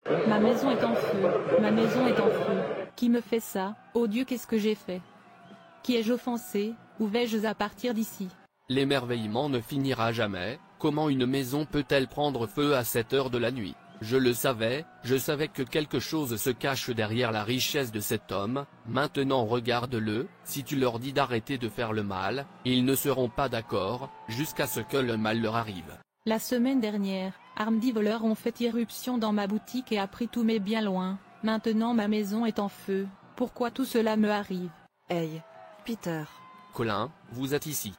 Ma maison est en feu, ma maison est en feu. Qui me fait ça, ô Dieu, qu'est-ce que j'ai fait? Qui ai-je offensé? Où vais-je à partir d'ici? L'émerveillement ne finira jamais. Comment une maison peut-elle prendre feu à cette heure de la nuit? Je savais que quelque chose se cache derrière la richesse de cet homme. Maintenant regarde-le, si tu leur dis d'arrêter de faire le mal, ils ne seront pas d'accord, jusqu'à ce que le mal leur arrive. La semaine dernière, armes voleurs ont fait irruption dans ma boutique et a pris tous mes biens loin. Maintenant ma maison est en feu. Pourquoi tout cela me arrive? Hey, Peter. Colin, vous êtes ici.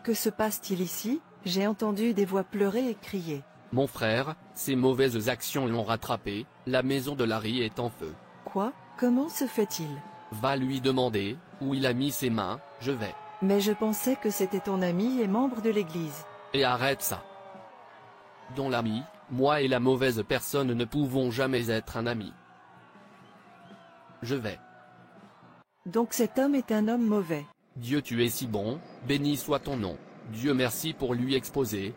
Que se passe-t-il ici? J'ai entendu des voix pleurer et crier. Mon frère, ces mauvaises actions l'ont rattrapé, la maison de Larry est en feu. Quoi? Comment se fait-il? Va lui demander, où il a mis ses mains, je vais. Mais je pensais que c'était ton ami et membre de l'église. Et arrête ça. Dont l'ami, moi et la mauvaise personne ne pouvons jamais être un ami. Je vais. Donc cet homme est un homme mauvais. Dieu, tu es si bon, béni soit ton nom. Dieu merci pour lui exposer.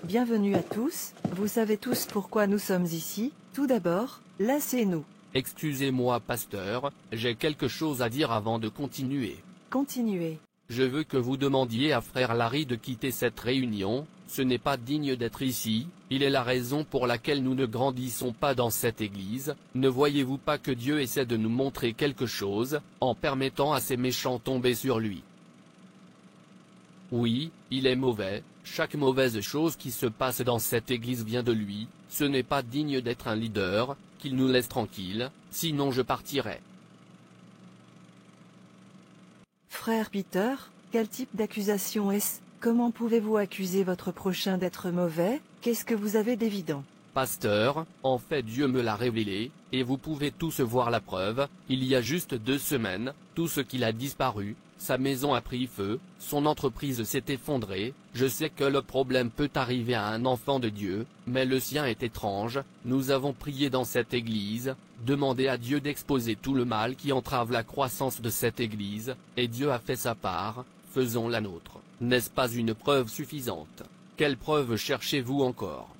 Bienvenue à tous, vous savez tous pourquoi nous sommes ici. Tout d'abord, laissez-nous. Excusez-moi pasteur, j'ai quelque chose à dire avant de continuer. Continuez. Je veux que vous demandiez à frère Larry de quitter cette réunion, ce n'est pas digne d'être ici, il est la raison pour laquelle nous ne grandissons pas dans cette église. Ne voyez-vous pas que Dieu essaie de nous montrer quelque chose, en permettant à ces méchants tomber sur lui? Oui, il est mauvais, chaque mauvaise chose qui se passe dans cette église vient de lui, ce n'est pas digne d'être un leader, qu'il nous laisse tranquille, sinon je partirai. Frère Peter, quel type d'accusation est-ce? Comment pouvez-vous accuser votre prochain d'être mauvais? Qu'est-ce que vous avez d'évident? Pasteur, en fait Dieu me l'a révélé, et vous pouvez tous voir la preuve. Il y a juste 2 semaines, tout ce qu'il a disparu, sa maison a pris feu, son entreprise s'est effondrée. Je sais que le problème peut arriver à un enfant de Dieu, mais le sien est étrange. Nous avons prié dans cette église, demandé à Dieu d'exposer tout le mal qui entrave la croissance de cette église, et Dieu a fait sa part, faisons la nôtre. N'est-ce pas une preuve suffisante? Quelle preuve cherchez-vous encore?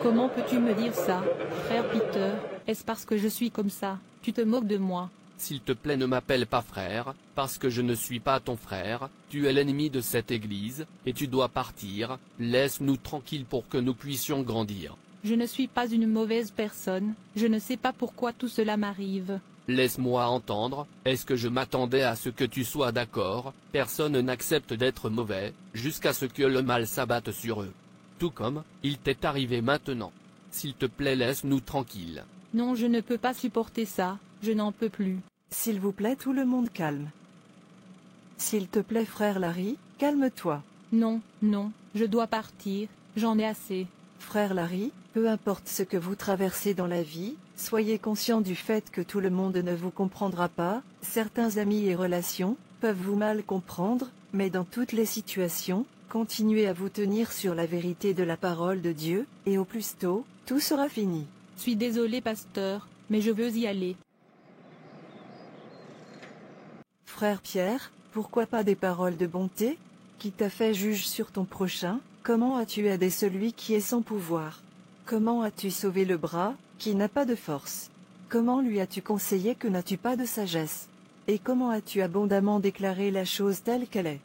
Comment peux-tu me dire ça, frère Peter? Est-ce parce que je suis comme ça? Tu te moques de moi? S'il te plaît, ne m'appelle pas frère, parce que je ne suis pas ton frère. Tu es l'ennemi de cette église, et tu dois partir. Laisse-nous tranquilles pour que nous puissions grandir. Je ne suis pas une mauvaise personne, je ne sais pas pourquoi tout cela m'arrive. Laisse-moi entendre, est-ce que je m'attendais à ce que tu sois d'accord? Personne n'accepte d'être mauvais, jusqu'à ce que le mal s'abatte sur eux. Tout comme, il t'est arrivé maintenant. S'il te plaît, laisse-nous tranquilles. Non, je ne peux pas supporter ça, je n'en peux plus. S'il vous plaît, tout le monde calme. S'il te plaît, frère Larry, calme-toi. Non, non, je dois partir, j'en ai assez. Frère Larry, peu importe ce que vous traversez dans la vie, soyez conscient du fait que tout le monde ne vous comprendra pas. Certains amis et relations peuvent vous mal comprendre, mais dans toutes les situations, continuez à vous tenir sur la vérité de la parole de Dieu, et au plus tôt, tout sera fini. Suis désolé pasteur, mais je veux y aller. Frère Pierre, pourquoi pas des paroles de bonté? Qui t'a fait juge sur ton prochain? Comment as-tu aidé celui qui est sans pouvoir? Comment as-tu sauvé le bras, qui n'a pas de force? Comment lui as-tu conseillé que n'as-tu pas de sagesse? Et comment as-tu abondamment déclaré la chose telle qu'elle est?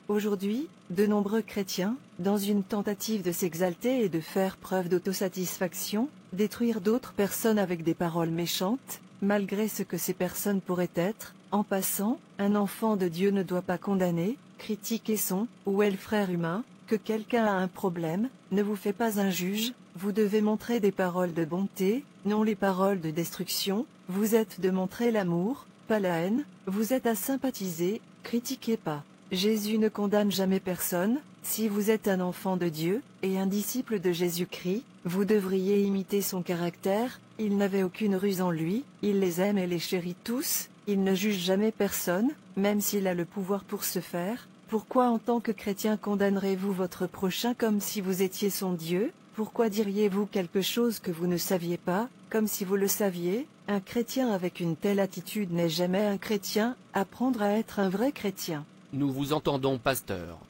Aujourd'hui, de nombreux chrétiens, dans une tentative de s'exalter et de faire preuve d'autosatisfaction, détruire d'autres personnes avec des paroles méchantes, malgré ce que ces personnes pourraient être. En passant, un enfant de Dieu ne doit pas condamner, critiquer son ou elle frère humain. Que quelqu'un a un problème, ne vous fait pas un juge, vous devez montrer des paroles de bonté, non les paroles de destruction. Vous êtes de montrer l'amour, pas la haine, vous êtes à sympathiser, critiquez pas. Jésus ne condamne jamais personne. Si vous êtes un enfant de Dieu, et un disciple de Jésus-Christ, vous devriez imiter son caractère. Il n'avait aucune ruse en lui, il les aime et les chérit tous, il ne juge jamais personne, même s'il a le pouvoir pour ce faire. Pourquoi en tant que chrétien condamnerez-vous votre prochain comme si vous étiez son Dieu? Pourquoi diriez-vous quelque chose que vous ne saviez pas, comme si vous le saviez? Un chrétien avec une telle attitude n'est jamais un chrétien, apprendre à être un vrai chrétien. Nous vous entendons, pasteur.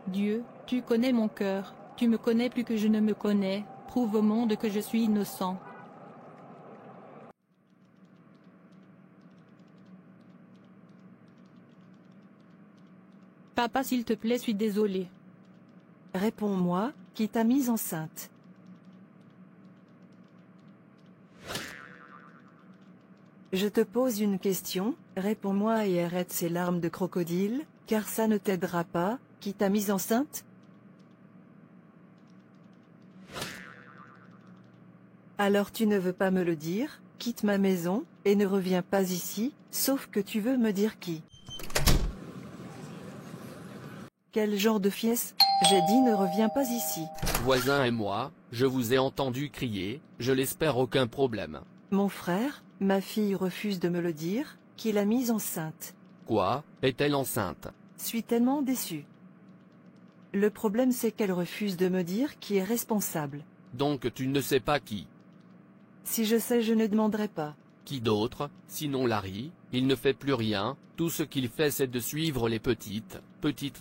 Dieu, tu connais mon cœur, tu me connais plus que je ne me connais, prouve au monde que je suis innocent. Papa, s'il te plaît, suis désolé. Réponds-moi, qui t'a mise enceinte? Je te pose une question, réponds-moi et arrête ces larmes de crocodile, car ça ne t'aidera pas, qui t'a mise enceinte? Alors tu ne veux pas me le dire, quitte ma maison, et ne reviens pas ici, sauf que tu veux me dire qui. Quel genre de fiesse? J'ai dit ne reviens pas ici. Voisin et moi, je vous ai entendu crier, je l'espère aucun problème. Mon frère, ma fille refuse de me le dire, qui l'a mise enceinte. Quoi, est-elle enceinte? Suis tellement déçu. Le problème c'est qu'elle refuse de me dire qui est responsable. Donc tu ne sais pas qui? Si je sais, je ne demanderai pas. Qui d'autre, sinon Larry? Il ne fait plus rien, tout ce qu'il fait c'est de suivre les petites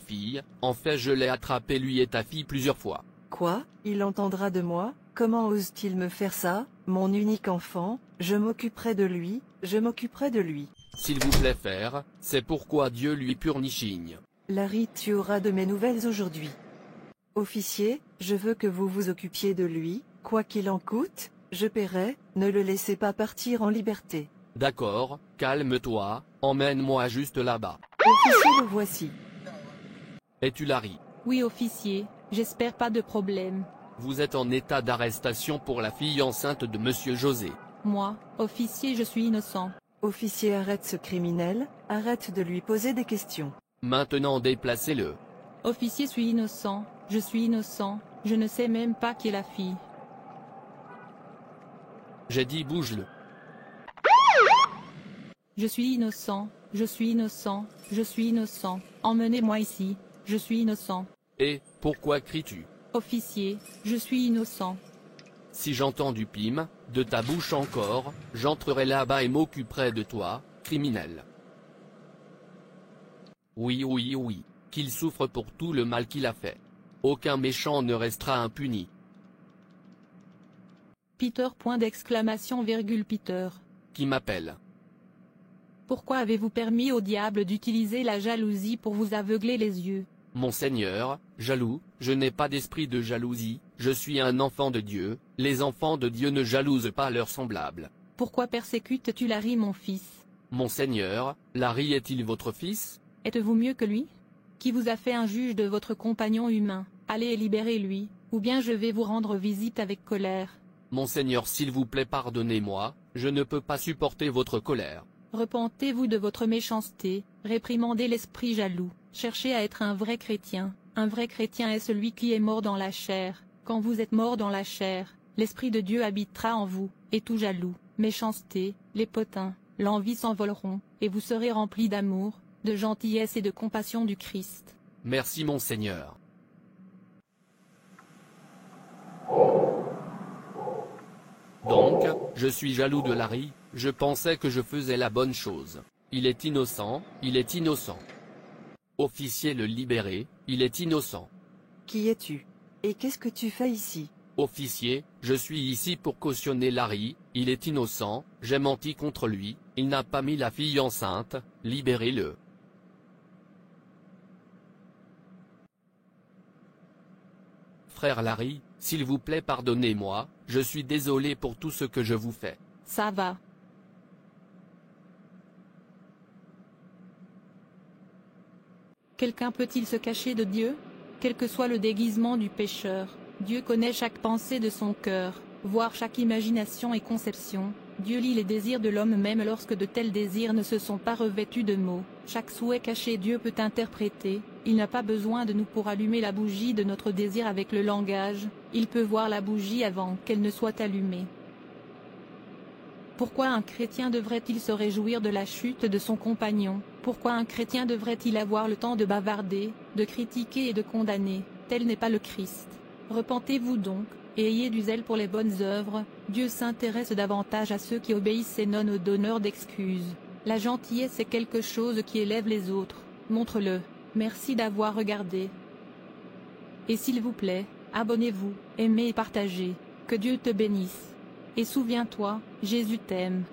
filles, en fait je l'ai attrapé lui et ta fille plusieurs fois. Quoi? Il entendra de moi? Comment ose-t-il me faire ça? Mon unique enfant, je m'occuperai de lui, je m'occuperai de lui. S'il vous plaît faire, c'est pourquoi Dieu lui purnichigne. Larry, tu auras de mes nouvelles aujourd'hui. Officier, je veux que vous vous occupiez de lui, quoi qu'il en coûte, je paierai, ne le laissez pas partir en liberté. D'accord, calme-toi, emmène-moi juste là-bas. Officier, le voici. Es-tu Larry? Oui, officier, j'espère pas de problème. Vous êtes en état d'arrestation pour la fille enceinte de Monsieur José. Moi, officier, je suis innocent. Officier, arrête ce criminel, arrête de lui poser des questions. Maintenant déplacez-le. Officier, suis innocent, je suis innocent, je ne sais même pas qui est la fille. J'ai dit bouge-le. Je suis innocent, je suis innocent, je suis innocent, emmenez-moi ici, je suis innocent. Et, pourquoi cries-tu? Officier, je suis innocent. Si j'entends du pim, de ta bouche encore, j'entrerai là-bas et m'occuperai de toi, criminel. Oui, oui, oui, qu'il souffre pour tout le mal qu'il a fait. Aucun méchant ne restera impuni. Peter, point d'exclamation, virgule Peter. Qui m'appelle? Pourquoi avez-vous permis au diable d'utiliser la jalousie pour vous aveugler les yeux? Monseigneur, jaloux, je n'ai pas d'esprit de jalousie, je suis un enfant de Dieu, les enfants de Dieu ne jalousent pas leurs semblables. Pourquoi persécutes-tu Larry, mon fils? Monseigneur, Larry est-il votre fils? Êtes-vous mieux que lui? Qui vous a fait un juge de votre compagnon humain? Allez et libérez-lui, ou bien je vais vous rendre visite avec colère. Monseigneur, s'il vous plaît, pardonnez-moi, je ne peux pas supporter votre colère. Repentez-vous de votre méchanceté, réprimandez l'esprit jaloux, cherchez à être un vrai chrétien. Un vrai chrétien est celui qui est mort dans la chair. Quand vous êtes mort dans la chair, l'Esprit de Dieu habitera en vous, et tout jaloux, méchanceté, les potins, l'envie s'envoleront, et vous serez remplis d'amour, de gentillesse et de compassion du Christ. Merci Monseigneur. Donc, je suis jaloux de Larry, je pensais que je faisais la bonne chose. Il est innocent, il est innocent. Officier le libéré, il est innocent. Qui es-tu? Et qu'est-ce que tu fais ici? Officier, je suis ici pour cautionner Larry, il est innocent, j'ai menti contre lui, il n'a pas mis la fille enceinte, libérez-le. Frère Larry, s'il vous plaît pardonnez-moi, je suis désolé pour tout ce que je vous fais. Ça va. Quelqu'un peut-il se cacher de Dieu? Quel que soit le déguisement du pécheur, Dieu connaît chaque pensée de son cœur, voire chaque imagination et conception. Dieu lit les désirs de l'homme même lorsque de tels désirs ne se sont pas revêtus de mots. Chaque souhait caché Dieu peut interpréter, il n'a pas besoin de nous pour allumer la bougie de notre désir avec le langage, il peut voir la bougie avant qu'elle ne soit allumée. Pourquoi un chrétien devrait-il se réjouir de la chute de son compagnon? Pourquoi un chrétien devrait-il avoir le temps de bavarder, de critiquer et de condamner? Tel n'est pas le Christ. Repentez-vous donc, et ayez du zèle pour les bonnes œuvres. Dieu s'intéresse davantage à ceux qui obéissent et non aux donneurs d'excuses. La gentillesse est quelque chose qui élève les autres, montre-le. Merci d'avoir regardé. Et s'il vous plaît, abonnez-vous, aimez et partagez. Que Dieu te bénisse. Et souviens-toi, Jésus t'aime.